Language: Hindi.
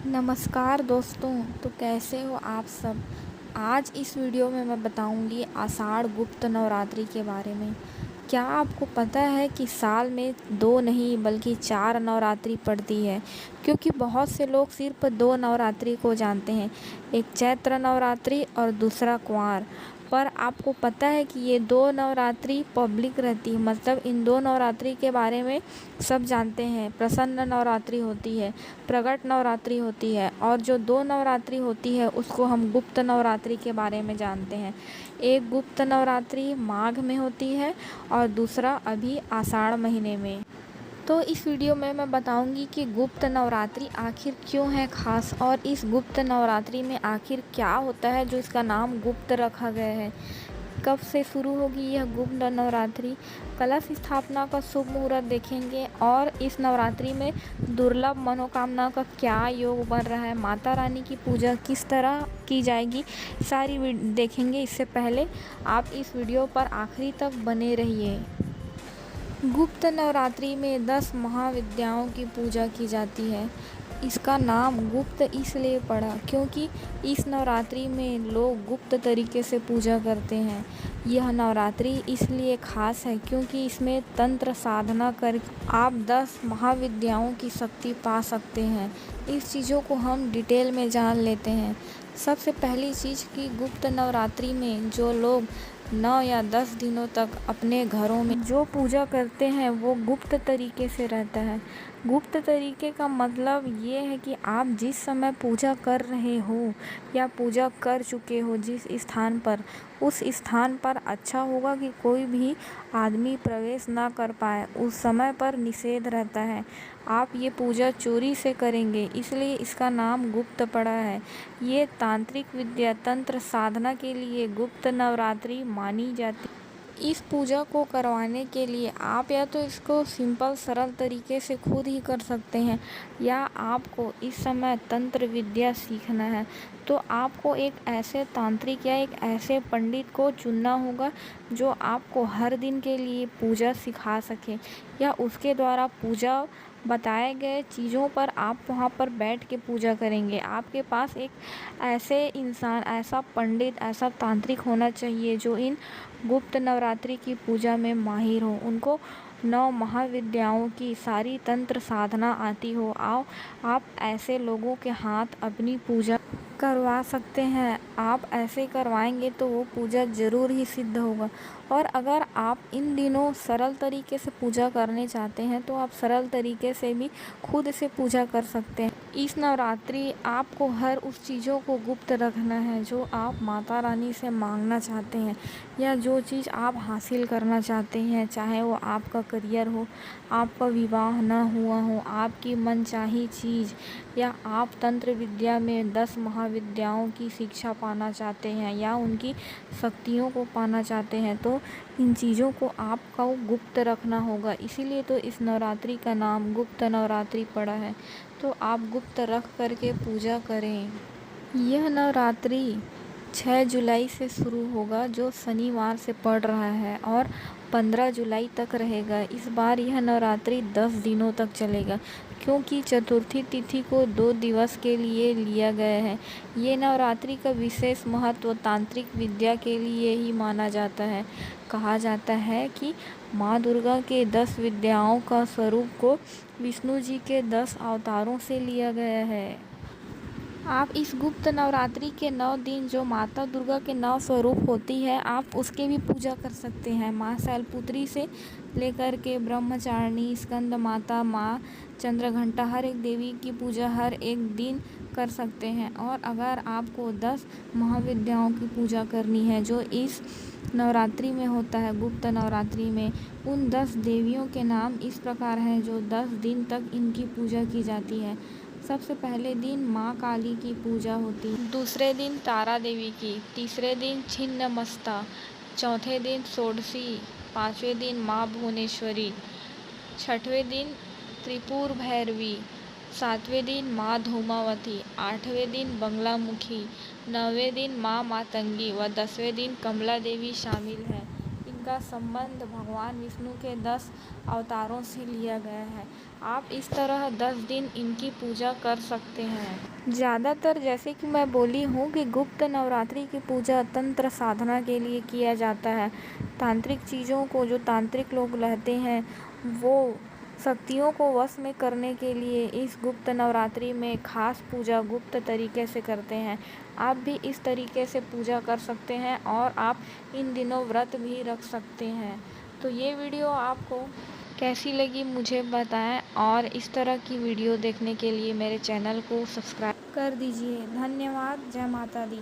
नमस्कार दोस्तों। तो कैसे हो आप सब। आज इस वीडियो में मैं बताऊंगी आषाढ़ गुप्त नवरात्रि के बारे में। क्या आपको पता है कि साल में 2 नहीं बल्कि 4 नवरात्रि पड़ती है। क्योंकि बहुत से लोग सिर्फ 2 नवरात्रि को जानते हैं, एक चैत्र नवरात्रि और दूसरा कुंवार। पर आपको पता है कि ये 2 नवरात्रि पब्लिक रहती है, मतलब इन 2 नवरात्रि के बारे में सब जानते हैं। प्रसन्न नवरात्रि होती है, प्रगट नवरात्रि होती है, और जो 2 नवरात्रि होती है उसको हम गुप्त नवरात्रि के बारे में जानते हैं। एक गुप्त नवरात्रि माघ में होती है और दूसरा अभी आषाढ़ महीने में। तो इस वीडियो में मैं बताऊंगी कि गुप्त नवरात्रि आखिर क्यों है ख़ास, और इस गुप्त नवरात्रि में आखिर क्या होता है जो इसका नाम गुप्त रखा गया है। कब से शुरू होगी यह गुप्त नवरात्रि, कलश स्थापना का शुभ मुहूर्त देखेंगे, और इस नवरात्रि में दुर्लभ मनोकामना का क्या योग बन रहा है, माता रानी की पूजा किस तरह की जाएगी, सारी देखेंगे। इससे पहले आप इस वीडियो पर आखिरी तक बने रहिए। गुप्त नवरात्रि में 10 महाविद्याओं की पूजा की जाती है। इसका नाम गुप्त इसलिए पड़ा क्योंकि इस नवरात्रि में लोग गुप्त तरीके से पूजा करते हैं। यह नवरात्रि इसलिए खास है क्योंकि इसमें तंत्र साधना कर आप 10 महाविद्याओं की शक्ति पा सकते हैं। इस चीज़ों को हम डिटेल में जान लेते हैं। सबसे पहली चीज़ कि गुप्त नवरात्रि में जो लोग 9 या 10 दिनों तक अपने घरों में जो पूजा करते हैं वो गुप्त तरीके से रहता है। गुप्त तरीके का मतलब ये है कि आप जिस समय पूजा कर रहे हो या पूजा कर चुके हो जिस स्थान पर, उस स्थान पर अच्छा होगा कि कोई भी आदमी प्रवेश ना कर पाए। उस समय पर निषेध रहता है। आप ये पूजा चोरी से करेंगे, इसलिए इसका नाम गुप्त पड़ा है। ये तांत्रिक विद्या तंत्र साधना के लिए गुप्त नवरात्रि मानी जाती है। इस पूजा को करवाने के लिए आप या तो इसको सिंपल सरल तरीके से खुद ही कर सकते हैं, या आपको इस समय तंत्र विद्या सीखना है तो आपको एक ऐसे तांत्रिक या एक ऐसे पंडित को चुनना होगा जो आपको हर दिन के लिए पूजा सिखा सके, या उसके द्वारा पूजा बताए गए चीज़ों पर आप वहाँ पर बैठ के पूजा करेंगे। आपके पास एक ऐसे इंसान, ऐसा पंडित, ऐसा तांत्रिक होना चाहिए जो इन गुप्त नवरात्रि की पूजा में माहिर हो, उनको 9 महाविद्याओं की सारी तंत्र साधना आती हो। आप ऐसे लोगों के हाथ अपनी पूजा करवा सकते हैं। आप ऐसे करवाएंगे तो वो पूजा ज़रूर ही सिद्ध होगा। और अगर आप इन दिनों सरल तरीके से पूजा करने चाहते हैं तो आप सरल तरीके से भी खुद से पूजा कर सकते हैं। इस नवरात्रि आपको हर उस चीज़ों को गुप्त रखना है जो आप माता रानी से मांगना चाहते हैं, या जो चीज़ आप हासिल करना चाहते हैं, चाहे वो आपका करियर हो, आपका विवाह ना हुआ हो, आपकी मनचाही चीज़, या आप तंत्र विद्या में 10 महाविद्याओं की शिक्षा पाना चाहते हैं या उनकी शक्तियों को पाना चाहते हैं, तो इन चीज़ों को आपको गुप्त रखना होगा। इसीलिए तो इस नवरात्रि का नाम गुप्त नवरात्रि पड़ा है। तो आप गुप्त रख करके पूजा करें। यह नवरात्रि 6 जुलाई से शुरू होगा जो शनिवार से पड़ रहा है, और 15 जुलाई तक रहेगा। इस बार यह नवरात्रि 10 दिनों तक चलेगा क्योंकि चतुर्थी तिथि को 2 दिवस के लिए लिया गया है। ये नवरात्रि का विशेष महत्व तांत्रिक विद्या के लिए ही माना जाता है। कहा जाता है कि माँ दुर्गा के 10 विद्याओं का स्वरूप को विष्णु जी के 10 अवतारों से लिया गया है। आप इस गुप्त नवरात्रि के 9 दिन जो माता दुर्गा के 9 स्वरूप होती है, आप उसके भी पूजा कर सकते हैं। माँ शैलपुत्री से लेकर के ब्रह्मचारिणी, स्कंद माता, माँ चंद्रघंटा, हर एक देवी की पूजा हर एक दिन कर सकते हैं। और अगर आपको 10 महाविद्याओं की पूजा करनी है जो इस नवरात्रि में होता है, गुप्त नवरात्रि में, उन 10 देवियों के नाम इस प्रकार हैं जो 10 दिन तक इनकी पूजा की जाती है। सबसे पहले दिन माँ काली की पूजा होती है, दूसरे दिन तारा देवी की, तीसरे दिन छिन्नमस्ता, चौथे दिन षोडशी, पाँचवें दिन माँ भुवनेश्वरी, छठवें दिन त्रिपुर भैरवी, सातवें दिन माँ धूमावती, आठवें दिन बंगलामुखी, नौवें दिन माँ मातंगी व 10वें दिन कमला देवी शामिल है। इनका संबंध भगवान विष्णु के 10 अवतारों से लिया गया है। आप इस तरह 10 दिन इनकी पूजा कर सकते हैं। ज़्यादातर जैसे कि मैं बोली हूँ कि गुप्त नवरात्रि की पूजा तंत्र साधना के लिए किया जाता है। तांत्रिक चीज़ों को जो तांत्रिक लोग रहते हैं वो शक्तियों को वश में करने के लिए इस गुप्त नवरात्रि में खास पूजा गुप्त तरीके से करते हैं। आप भी इस तरीके से पूजा कर सकते हैं और आप इन दिनों व्रत भी रख सकते हैं। तो ये वीडियो आपको कैसी लगी मुझे बताएं और इस तरह की वीडियो देखने के लिए मेरे चैनल को सब्सक्राइब कर दीजिए। धन्यवाद। जय माता दी।